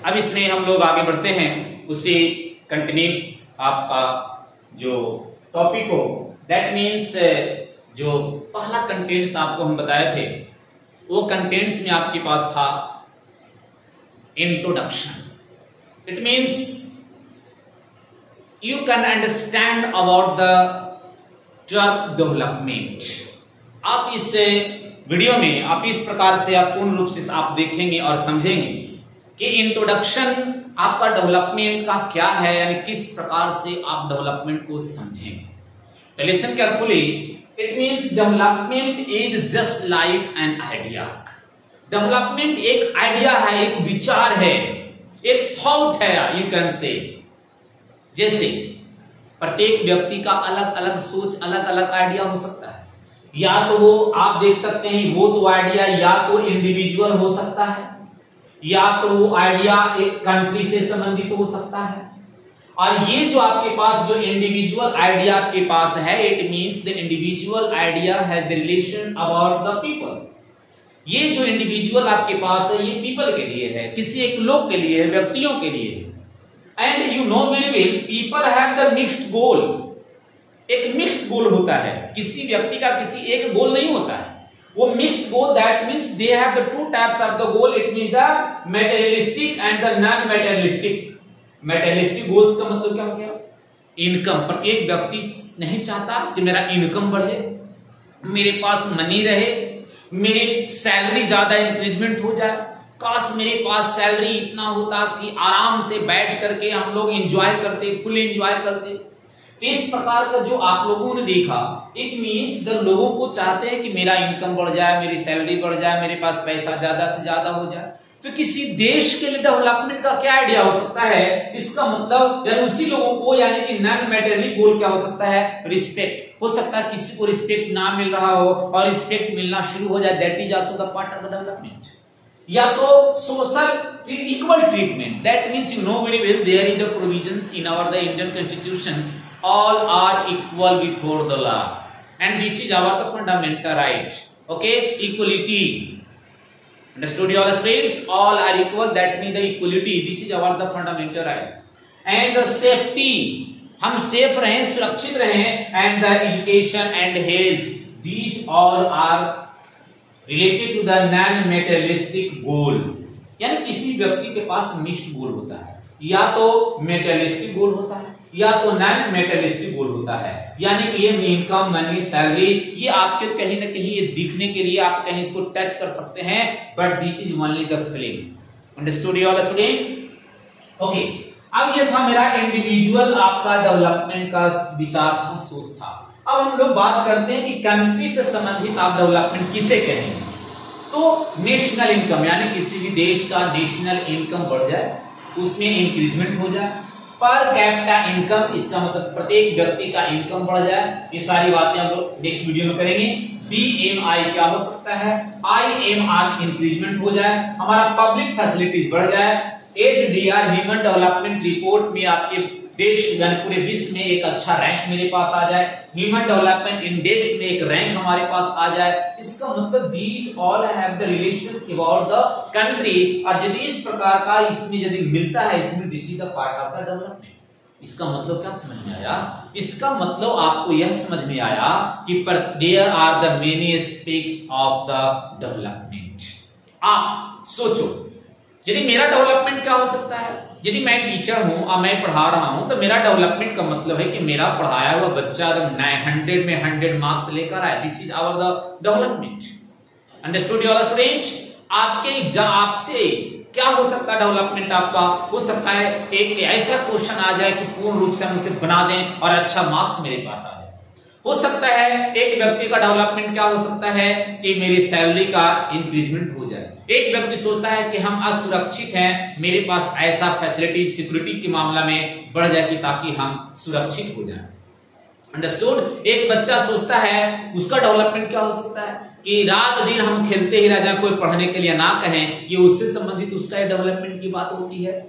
अब इसमें हम लोग आगे बढ़ते हैं, उसी कंटिन्यू आपका जो टॉपिक हो, दैट मीन्स जो पहला कंटेंट्स आपको हम बताए थे वो कंटेंट्स में आपके पास था introduction. It means you can understand about the term development. आप इस वीडियो में आप इस प्रकार से आप पूर्ण रूप से आप देखेंगे और समझेंगे कि इंट्रोडक्शन आपका डेवलपमेंट का क्या है, यानी किस प्रकार से आप डेवलपमेंट को समझेंगे। तो listen carefully, it means development is just like an idea. Development एक आइडिया है, एक विचार है, एक थॉट है, यू कैन से। जैसे प्रत्येक व्यक्ति का अलग अलग सोच, अलग अलग आइडिया हो सकता है। या तो वो आप देख सकते हैं वो तो आइडिया या तो इंडिविजुअल हो सकता है, या तो वो आइडिया एक कंट्री से संबंधित हो सकता है। और ये जो आपके पास जो इंडिविजुअल आइडिया आपके पास है, it means the individual idea has the relation about the people. ये जो इंडिविजुअल आपके पास है ये पीपल के लिए है, किसी एक लोग के लिए है, व्यक्तियों के लिए है। And you know very well people have the mixed goal. एक मिक्स्ड गोल होता है, किसी व्यक्ति का किसी एक गोल नहीं होता है, वो mixed goal, that means they have the two types of the goal. It means the materialistic and the non materialistic. Materialistic goals का मतलब क्या हो गया? इनकम। प्रत्येक व्यक्ति नहीं चाहता कि मेरा इनकम बढ़े, मेरे पास मनी रहे, मेरी सैलरी ज्यादा इंक्रीजमेंट हो जाए, काश मेरे पास सैलरी इतना होता कि आराम से बैठ करके हम लोग एंजॉय करते, फुल एंजॉय करते। तो इस प्रकार का जो आप लोगों ने देखा, इट मींस द लोगों को चाहते हैं कि मेरा इनकम बढ़ जाए, मेरी सैलरी बढ़ जाए, मेरे पास पैसा ज्यादा से ज्यादा हो जाए। तो किसी देश के लिए डेवलपमेंट का क्या आइडिया हो सकता है? इसका मतलब यानी उसी लोगों को, यानी कि नॉन मैटेरियल गोल क्या हो सकता है? रिस्पेक्ट हो सकता है। किसी को रिस्पेक्ट ना मिल रहा हो और रिस्पेक्ट मिलना शुरू हो जाए, that is also the part of the development. या तो social equal treatment, that means you know very well there is the provisions in our the Indian constitutions, all are equal before the law and this is our the fundamental right. Okay, equality. Understood all students? All are equal, that means the equality. This is our the fundamental right. And the safety, हम safe रहें, सुरक्षित रहें, and the education and health, these all are related to the non-materialistic goal. यानी किसी व्यक्ति के पास mixed गोल होता है, या तो मेटेरियलिस्टिक गोल होता है या तो नॉन मेटेरियलिस्टिक गोल होता है। यानी कि ये इनकम, मनी, सैलरी, ये आपके कहीं ना कहीं ये दिखने के लिए आप कहीं इसको टच कर सकते हैं, but this is only the feeling. Understood all student? Okay, अब ये था मेरा इंडिविजुअल आपका डेवलपमेंट का विचार था, सोच था। अब हम लोग बात करते हैं कि कंट्री से संबंधित आप डेवलपमेंट किसे कहेंगे। तो नेशनल इनकम, यानी किसी भी देश का नेशनल इनकम बढ़ जाए, उसमें इंक्रीजमेंट हो जाए। पर कैपिटा इनकम, इसका मतलब प्रत्येक व्यक्ति का इनकम बढ़ जाए। ये सारी बातें हम लोग नेक्स्ट वीडियो में करेंगे। BMI क्या हो सकता है? IMR इंक्रीजमेंट हो जाए, हमारा पब्लिक फैसिलिटीज बढ़ जाए। HDR ह्यूमन डेवलपमेंट रिपोर्ट में आपके देश यानी पूरे विश्व में एक अच्छा रैंक मेरे पास आ जाए। ह्यूमन डेवलपमेंट इंडेक्स में एक रैंक हमारे पास आ जाए। इसका मतलब these all have the relation about the country. और यदि इस प्रकार का इसमें यदि मिलता है, इसमें this is the part of the development. इसका मतलब क्या समझ में आया? इसका मतलब आपको यह समझ में आया कि there are the many aspects of the development. आप सोचो, यदि मेरा डेवलपमेंट क्या हो सकता है? यदि मैं टीचर हूं और मैं पढ़ा रहा हूं, तो मेरा डेवलपमेंट का मतलब है कि मेरा पढ़ाया हुआ बच्चा 100 में 100 मार्क्स लेकर आए। This is our the development. Understood all students? आपसे क्या हो सकता है डेवलपमेंट? आपका हो सकता है एक ऐसा क्वेश्चन आ जाए कि पूर्ण रूप से हम उसे बना दें और अच्छा मार्क्स मेरे पास आ जाए। हो सकता है एक व्यक्ति का डेवलपमेंट क्या हो सकता है कि मेरी सैलरी का इंक्रीजमेंट हो जाए। एक व्यक्ति सोचता है कि हम असुरक्षित हैं, मेरे पास ऐसा फैसिलिटी सिक्योरिटी के मामला में बढ़ जाए कि ताकि हम सुरक्षित हो जाएं। अंडरस्टूड? एक बच्चा सोचता है, उसका डेवलपमेंट क्या हो सकता है कि रात दिन हम खेलते ही रह जाए, कोई पढ़ने के लिए ना कहें, ये उससे संबंधित उसका डेवलपमेंट की बात होती है।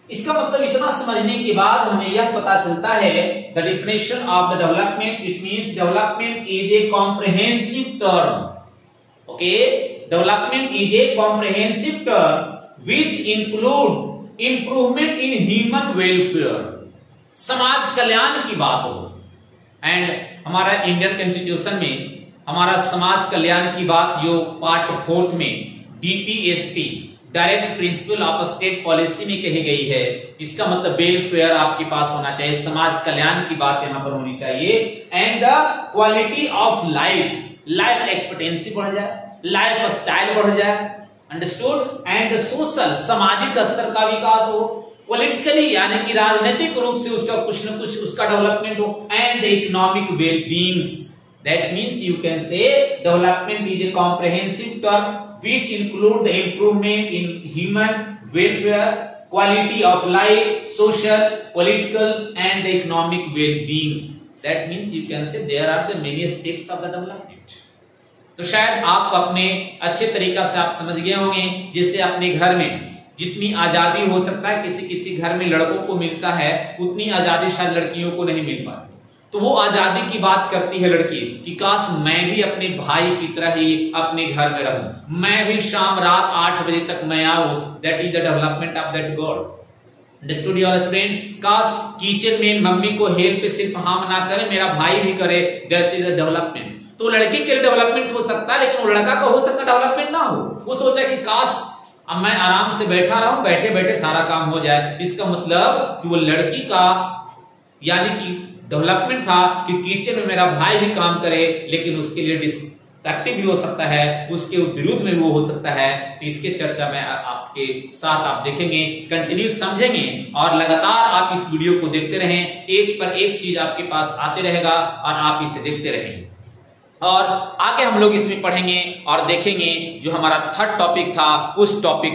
इसका मतलब इतना समझने के बाद हमें यह पता चलता है the definition of the development. It means development is a comprehensive term. Okay, development is a comprehensive term which include improvement in human welfare, समाज कल्याण की बात हो। एंड हमारा इंडियन कॉन्स्टिट्यूशन में हमारा समाज कल्याण की बात जो पार्ट 4 में DPSP direct principle of state policy में कही गई है। इसका मतलब वेलफेयर आपके पास होना चाहिए, समाज कल्याण की बात यहां पर होनी चाहिए। And the quality of life, life expectancy बढ़ जाए, लाइफ स्टाइल बढ़ जाए, अंडरस्टूड। एंड सोशल, सामाजिक स्तर का विकास हो, पॉलिटिकली यानी कि राजनीतिक रूप से उसका कुछ न कुछ उसका डेवलपमेंट हो। And the economic well beings, that means you can say development is a comprehensive term which include the improvement in human welfare, quality of life, social, political and the economic well-beings. That means you can say there are the many steps of the development. तो शायद आप अपने अच्छे तरीका से आप समझ गए होंगे, जैसे अपने घर में जितनी आजादी हो सकता है किसी किसी घर में लड़कों को मिलता है, उतनी आजादी शायद लड़कियों को नहीं मिल पाती। तो वो आजादी की बात करती है लड़की कि काश मैं भी अपने भाई की तरह ही अपने घर में रहूं, मैं भी शाम रात 8 बजे तक मैं आऊं। That is the development of that God. Understood your student? काश किचन में मम्मी को हेल्प सिर्फ हम ना करे, मेरा भाई भी करे, दैट इज द डेवलपमेंट। तो लड़की के लिए डेवलपमेंट हो सकता है, लेकिन वो लड़का का हो सकता है डेवलपमेंट ना हो। वो सोचा कि काश अब मैं आराम से बैठा रहूं, बैठे बैठे सारा काम हो जाए। इसका मतलब कि वो लड़की का यानी कि डेवलपमेंट था कि किचन में मेरा भाई भी काम करे, लेकिन उसके लिए डिस्ट्रक्टिव भी हो सकता है, उसके विरुद्ध में वो हो सकता है। तो इसके चर्चा में आपके साथ आप देखेंगे, कंटिन्यू समझेंगे और लगातार आप इस वीडियो को देखते रहें। एक पर एक चीज आपके पास आते रहेगा और आप इसे देखते रहेंगे। और आगे हम लोग इसमें पढ़ेंगे और देखेंगे जो हमारा 3rd टॉपिक था, उस टॉपिक